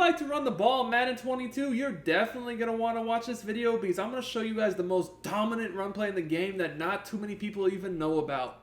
like to run the ball in Madden 22, you're definitely going to want to watch this video because I'm going to show you guys the most dominant run play in the game that not too many people even know about.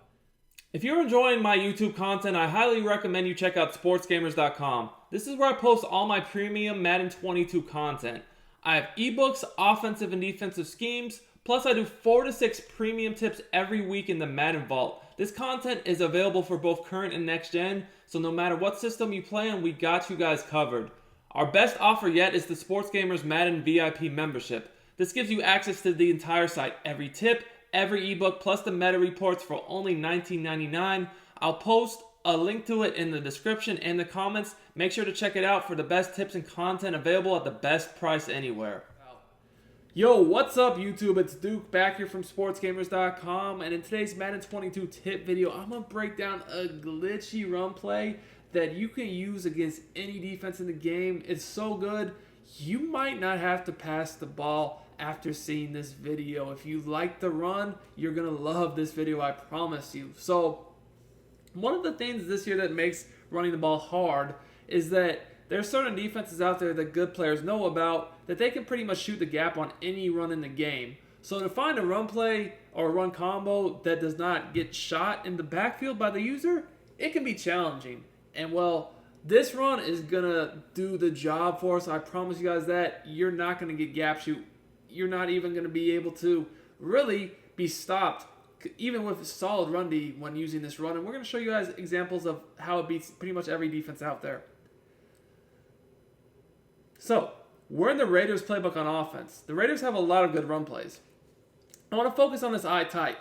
If you're enjoying my YouTube content, I highly recommend you check out Sportsgamerz.com. This is where I post all my premium Madden 22 content. I have eBooks, offensive and defensive schemes, plus I do 4 to 6 premium tips every week in the Madden Vault. This content is available for both current and next gen, so no matter what system you play on, we got you guys covered. Our best offer yet is the Sportsgamerz Madden VIP membership. This gives you access to the entire site, every tip, every ebook, plus the meta reports for only $19.99. I'll post a link to it in the description and the comments. Make sure to check it out for the best tips and content available at the best price anywhere. Yo, what's up YouTube? It's Duke back here from Sportsgamerz.com, and in today's Madden 22 tip video, I'm going to break down a glitchy run play that you can use against any defense in the game. It's so good, you might not have to pass the ball after seeing this video. If you like the run, you're going to love this video, I promise you. So, one of the things this year that makes running the ball hard is that there's certain defenses out there that good players know about that they can pretty much shoot the gap on any run in the game. So to find a run play or a run combo that does not get shot in the backfield by the user, it can be challenging. And well, this run is going to do the job for us. I promise you guys that. You're not going to get gap shoot. You're not even going to be able to really be stopped, even with solid run D when using this run. And we're going to show you guys examples of how it beats pretty much every defense out there. So, we're in the Raiders playbook on offense. The Raiders have a lot of good run plays. I want to focus on this I tight.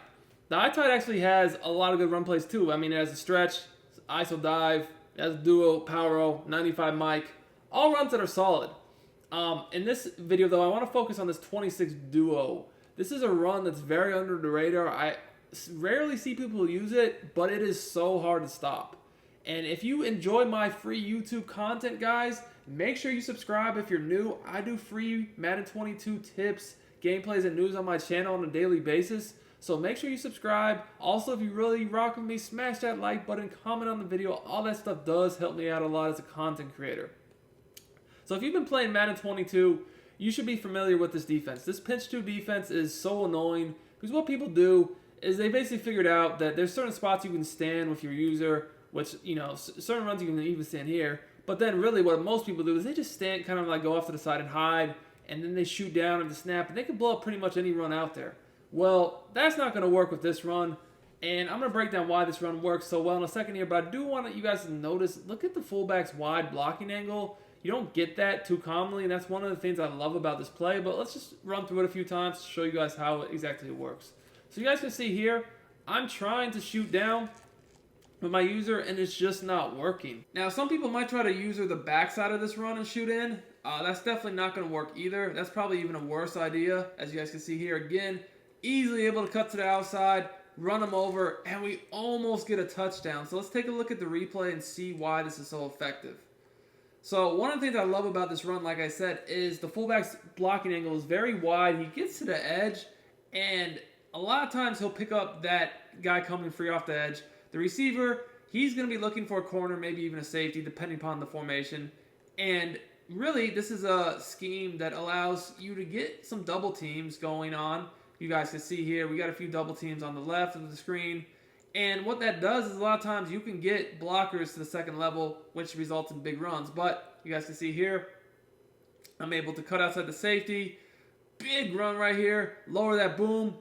The I tight actually has a lot of good run plays too. I mean, it has a stretch, ISO dive, it has duo, power row, 95 mic, all runs that are solid. In this video though, I want to focus on this 26 duo. This is a run that's very under the radar. I rarely see people use it, but it is so hard to stop. And if you enjoy my free YouTube content, guys, make sure you subscribe if you're new. I do free Madden 22 tips, gameplays, and news on my channel on a daily basis. So make sure you subscribe. Also, if you really rock with me, smash that like button, comment on the video. All that stuff does help me out a lot as a content creator. So if you've been playing Madden 22, you should be familiar with this defense. This pinch 2 defense is so annoying because what people do is they basically figured out that there's certain spots you can stand with your user, which, you know, certain runs you can even stand here. But then really what most people do is they just stand, kind of like go off to the side and hide, and then they shoot down at the snap, and they can blow up pretty much any run out there. Well, that's not going to work with this run, and I'm going to break down why this run works so well in a second here, but I do want you guys to notice, look at the fullback's wide blocking angle. You don't get that too commonly, and that's one of the things I love about this play, but let's just run through it a few times to show you guys how exactly it works. So you guys can see here, I'm trying to shoot down with my user, and it's just not working. Now, some people might try to user the backside of this run and shoot in. That's definitely not going to work either. That's probably even a worse idea. As you guys can see here, again, easily able to cut to the outside, run them over, and we almost get a touchdown. So let's take a look at the replay and see why this is so effective. So one of the things I love about this run, like I said, is the fullback's blocking angle is very wide. He gets to the edge, and a lot of times he'll pick up that guy coming free off the edge. The receiver, he's going to be looking for a corner, maybe even a safety, depending upon the formation. And really, this is a scheme that allows you to get some double teams going on. You guys can see here, we got a few double teams on the left of the screen. And what that does is a lot of times you can get blockers to the second level, which results in big runs. But you guys can see here, I'm able to cut outside the safety. Big run right here. Lower that boom.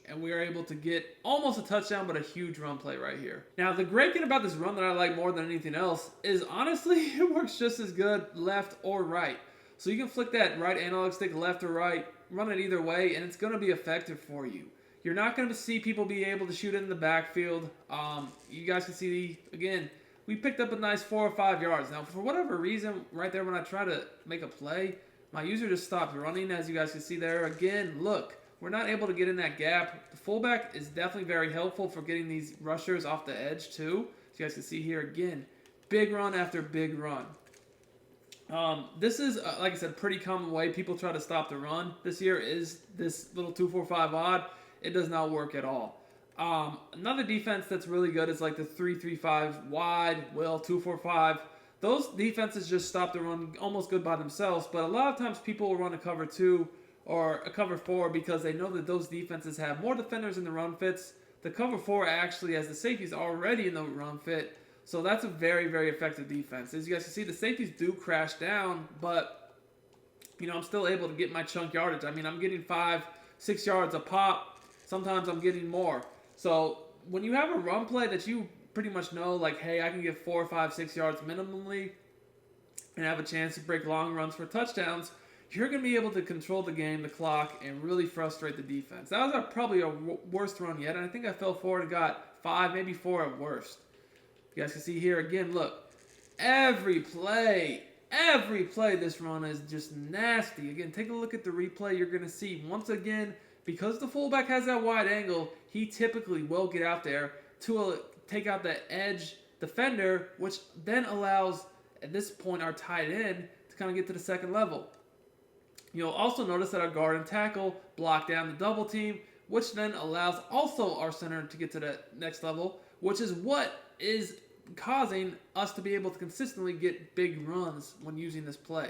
And we are able to get almost a touchdown, but a huge run play right here. Now, the great thing about this run that I like more than anything else is, honestly, it works just as good left or right. So you can flick that right analog stick left or right, run it either way, and it's going to be effective for you. You're not going to see people be able to shoot it in the backfield. You guys can see, again, we picked up a nice 4 or 5 yards. Now, for whatever reason, right there when I try to make a play, my user just stopped running, as you guys can see there. Again, look. We're not able to get in that gap. The fullback is definitely very helpful for getting these rushers off the edge too. As you guys can see here again, big run after big run. This is, like I said, pretty common way people try to stop the run this year is this little 2-4-5 odd. It does not work at all. Another defense that's really good is like the 3-3-5 wide, 2-4-5. those defenses just stop the run almost good by themselves. But a lot of times people will run a cover 2 or a cover 4 because they know that those defenses have more defenders in the run fits. The cover 4 actually has the safeties already in the run fit. So that's a very, very effective defense. As you guys can see, the safeties do crash down, but I'm still able to get my chunk yardage. I mean, I'm getting 5-6 yards a pop. Sometimes I'm getting more. So when you have a run play that you pretty much know, like, hey, I can get 4, 5, 6 yards minimally and have a chance to break long runs for touchdowns, you're going to be able to control the game, the clock, and really frustrate the defense. That was probably our worst run yet, and I think I fell forward and got 5, maybe 4 at worst. You guys can see here again, look, every play this run is just nasty. Again, take a look at the replay. You're going to see, once again, because the fullback has that wide angle, he typically will get out there to take out the edge defender, which then allows, at this point, our tight end to kind of get to the second level. You'll also notice that our guard and tackle block down the double team, which then allows also our center to get to the next level, which is what is causing us to be able to consistently get big runs when using this play.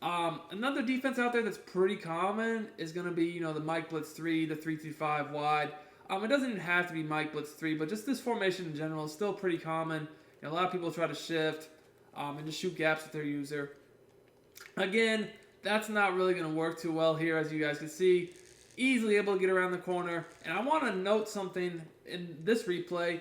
Another defense out there that's pretty common is going to be, the Mike Blitz 3, the 3-5 wide. It doesn't even have to be Mike Blitz 3, but just this formation in general is still pretty common. A lot of people try to shift and just shoot gaps with their user. Again, that's not really going to work too well here, as you guys can see. Easily able to get around the corner. And I want to note something in this replay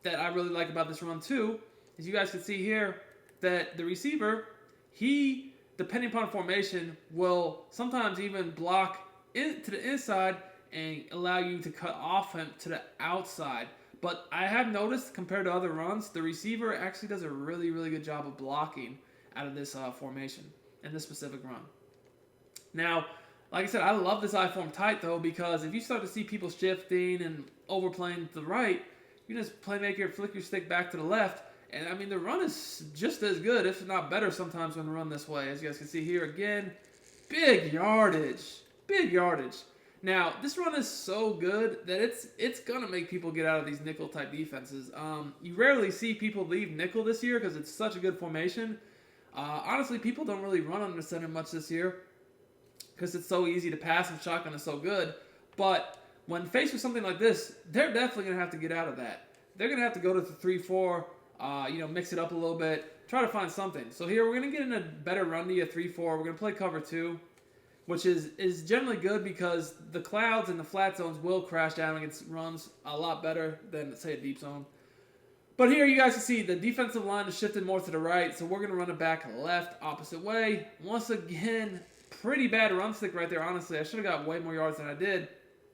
that I really like about this run too. As you guys can see here, that the receiver, he, depending upon formation, will sometimes even block to the inside and allow you to cut off him to the outside. But I have noticed, compared to other runs, the receiver actually does a really, really good job of blocking out of this formation in this specific run. Now, like I said, I love this I-form tight, though, because if you start to see people shifting and overplaying to the right, you just playmaker flick your stick back to the left, and I mean, the run is just as good, if not better sometimes when run this way. As you guys can see here again, big yardage. Now, this run is so good that it's going to make people get out of these nickel-type defenses. You rarely see people leave nickel this year because it's such a good formation. Honestly, people don't really run under center much this year because it's so easy to pass and shotgun is so good. But when faced with something like this, they're definitely going to have to get out of that. They're going to have to go to the 3-4, mix it up a little bit, try to find something. So here we're going to get in a better run to a 3-4. We're going to play cover 2, which is generally good because the clouds and the flat zones will crash down against runs a lot better than, say, a deep zone. But here you guys can see the defensive line is shifted more to the right, so we're going to run it back left, opposite way. Once again, pretty bad run stick right there, honestly. I should have got way more yards than I did.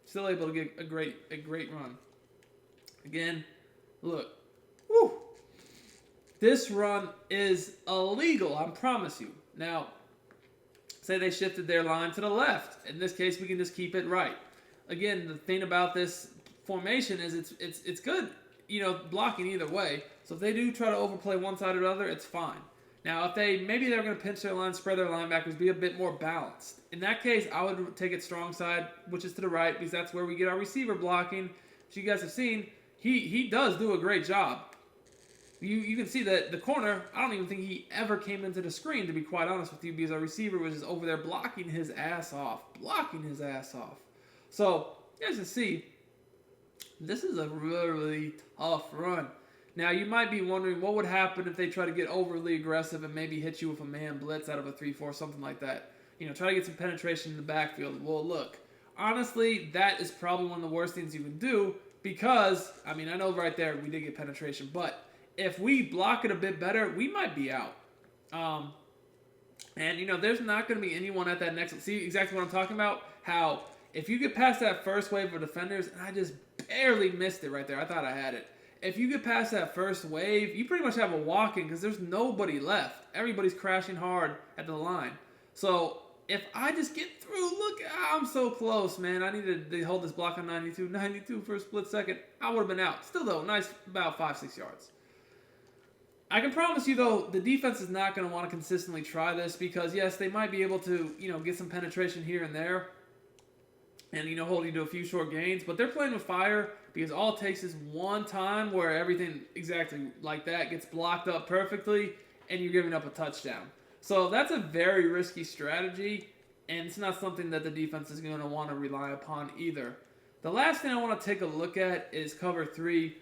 Still able to get a great run. Again, look. Woo! This run is illegal, I promise you. Now, say they shifted their line to the left. In this case, we can just keep it right. Again, the thing about this formation is it's good, blocking either way. So if they do try to overplay one side or the other, it's fine. Now, if they're going to pinch their line, spread their linebackers, be a bit more balanced. In that case, I would take it strong side, which is to the right, because that's where we get our receiver blocking. As you guys have seen, he does do a great job. You can see that the corner, I don't even think he ever came into the screen, to be quite honest with you, because our receiver was just over there blocking his ass off. So, you guys can see, this is a really, really tough run. Now, you might be wondering what would happen if they try to get overly aggressive and maybe hit you with a man blitz out of a 3-4, something like that. Try to get some penetration in the backfield. Well, look, honestly, that is probably one of the worst things you can do because, I know right there we did get penetration, but if we block it a bit better, we might be out. There's not going to be anyone at that next. See exactly what I'm talking about? How if you get past that first wave of defenders, and I just barely missed it right there. I thought I had it. If you get past that first wave, you pretty much have a walk-in because there's nobody left. Everybody's crashing hard at the line. So if I just get through, look, I'm so close, man. I needed to hold this block on 92 for a split second. I would have been out. Still, though, nice, about 5-6 yards. I can promise you, though, the defense is not going to want to consistently try this because, yes, they might be able to, get some penetration here and there and, hold you to a few short gains. But they're playing with fire because all it takes is one time where everything exactly like that gets blocked up perfectly and you're giving up a touchdown. So that's a very risky strategy, and it's not something that the defense is going to want to rely upon either. The last thing I want to take a look at is cover 3.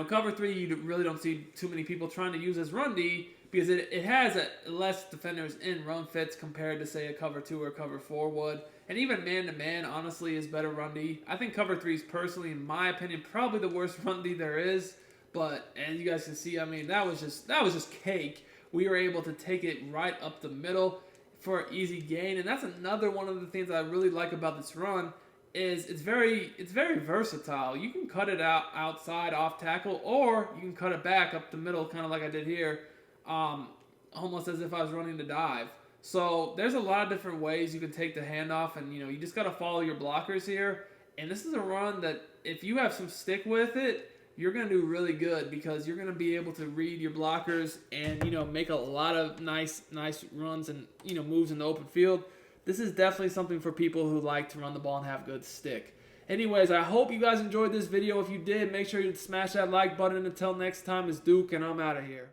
Cover 3, you really don't see too many people trying to use as run D because it has less defenders in run fits compared to, say, a cover 2 or cover 4 would. And even man-to-man, honestly, is better run D. I think cover 3 is personally, in my opinion, probably the worst run D there is. But as you guys can see, I mean, that was just cake. We were able to take it right up the middle for an easy gain. And that's another one of the things that I really like about this run is it's very versatile. You can cut it out outside off tackle, or you can cut it back up the middle, kind of like I did here, almost as if I was running the dive. So there's a lot of different ways you can take the handoff, and you just got to follow your blockers here. And this is a run that if you have some stick with it, you're going to do really good because you're going to be able to read your blockers and make a lot of nice runs and moves in the open field. This is definitely something for people who like to run the ball and have good stick. Anyways, I hope you guys enjoyed this video. If you did, make sure you smash that like button. Until next time, it's Duke, and I'm out of here.